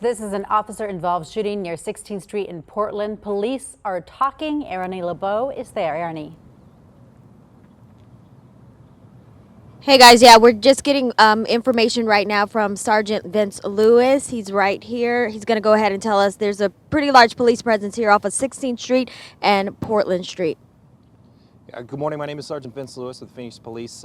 This is an officer-involved shooting near 16th Street in Portland. Police are talking. Ernie LeBeau is there. Ernie. Hey guys, yeah, we're just getting information right now from Sergeant Vince Lewis. He's right here. He's going to go ahead and tell us there's a pretty large police presence here off of 16th Street and Portland Street. Good morning. My name is Sergeant Vince Lewis with Phoenix Police.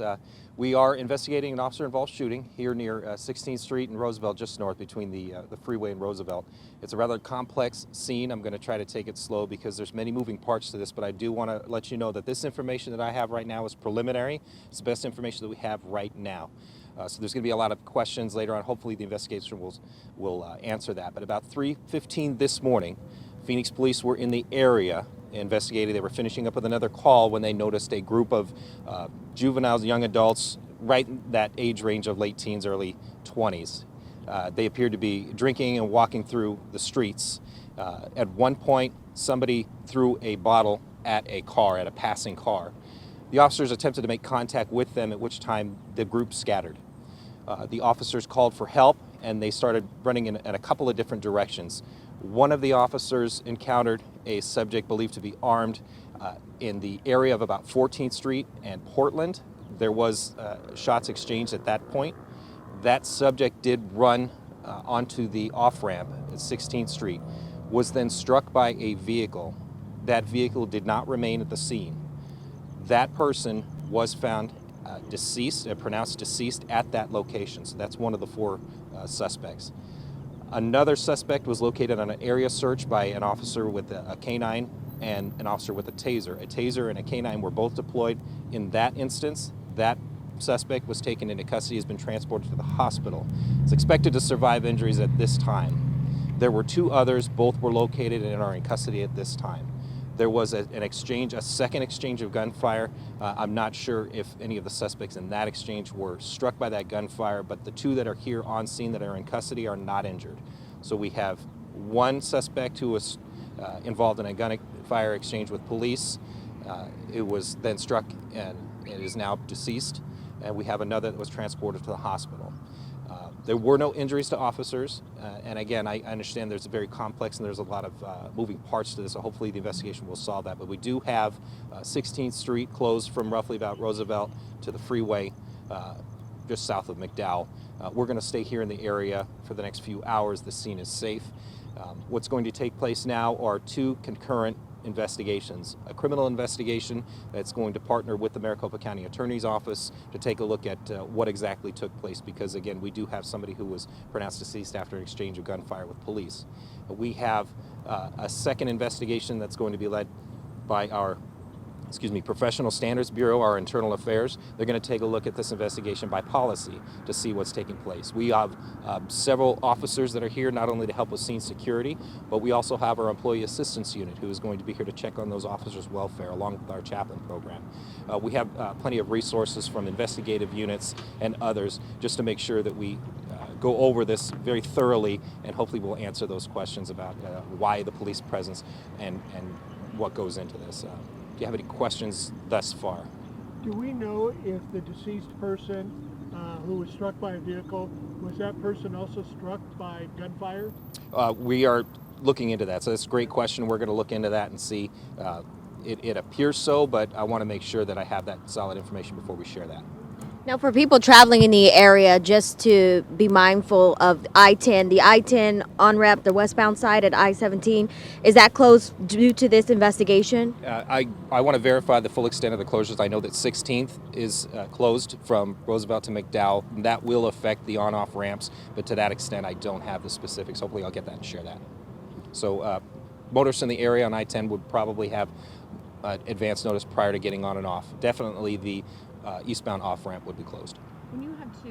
We are investigating an officer-involved shooting here near 16th Street and Roosevelt, just north between the freeway and Roosevelt. It's a rather complex scene. I'm going to try to take it slow because there's many moving parts to this, but I do want to let you know that this information that I have right now is preliminary. It's the best information that we have right now. So there's going to be a lot of questions later on. Hopefully the investigation will answer that. But about 3:15 this morning, Phoenix Police were in the area investigating. They were finishing up with another call when they noticed a group of juveniles, young adults, right in that age range of late teens, early 20s. They appeared to be drinking and walking through the streets. At one point, somebody threw a bottle at a car, at a passing car. The officers attempted to make contact with them, at which time the group scattered. The officers called for help, and they started running in a couple of different directions. One of the officers encountered a subject believed to be armed in the area of about 14th Street and Portland. There was shots exchanged at that point. That subject did run onto the off-ramp at 16th Street, was then struck by a vehicle. That vehicle did not remain at the scene. That person was found deceased, pronounced deceased at that location. So that's one of the four suspects. Another suspect was located on an area search by an officer with a canine and an officer with a taser. A taser and a canine were both deployed in that instance. That suspect was taken into custody, has been transported to the hospital. It's expected to survive injuries at this time. There were two others, both were located and are in custody at this time. There was a second exchange of gunfire. I'm not sure if any of the suspects in that exchange were struck by that gunfire, but the two that are here on scene that are in custody are not injured. So we have one suspect who was involved in a gunfire exchange with police. It was then struck and is now deceased. And we have another that was transported to the hospital. There were no injuries to officers, and again, I understand there's a very complex and there's a lot of moving parts to this, so hopefully the investigation will solve that. But we do have 16th Street closed from roughly about Roosevelt to the freeway just south of McDowell. We're going to stay here in the area for the next few hours. The scene is safe. What's going to take place now are two concurrent investigations. A criminal investigation that's going to partner with the Maricopa County Attorney's Office to take a look at what exactly took place, because again, we do have somebody who was pronounced deceased after an exchange of gunfire with police. We have a second investigation that's going to be led by our Professional Standards Bureau, our internal affairs. They're going to take a look at this investigation by policy to see what's taking place. We have several officers that are here not only to help with scene security, but we also have our employee assistance unit who is going to be here to check on those officers' welfare along with our chaplain program. We have plenty of resources from investigative units and others just to make sure that we go over this very thoroughly, and hopefully we'll answer those questions about why the police presence and what goes into this. Do you have any questions thus far? Do we know if the deceased person who was struck by a vehicle, was that person also struck by gunfire? We are looking into that, so that's a great question. We're going to look into that and see. It appears so, but I want to make sure that I have that solid information before we share that. Now, for people traveling in the area, just to be mindful of I-10, the I-10 on-ramp, the westbound side at I-17, is that closed due to this investigation? I want to verify the full extent of the closures. I know that 16th is closed from Roosevelt to McDowell. That will affect the on-off ramps, but to that extent, I don't have the specifics. Hopefully, I'll get that and share that. So motorists in the area on I-10 would probably have advance notice prior to getting on and off. Definitely the eastbound off-ramp would be closed. When you had to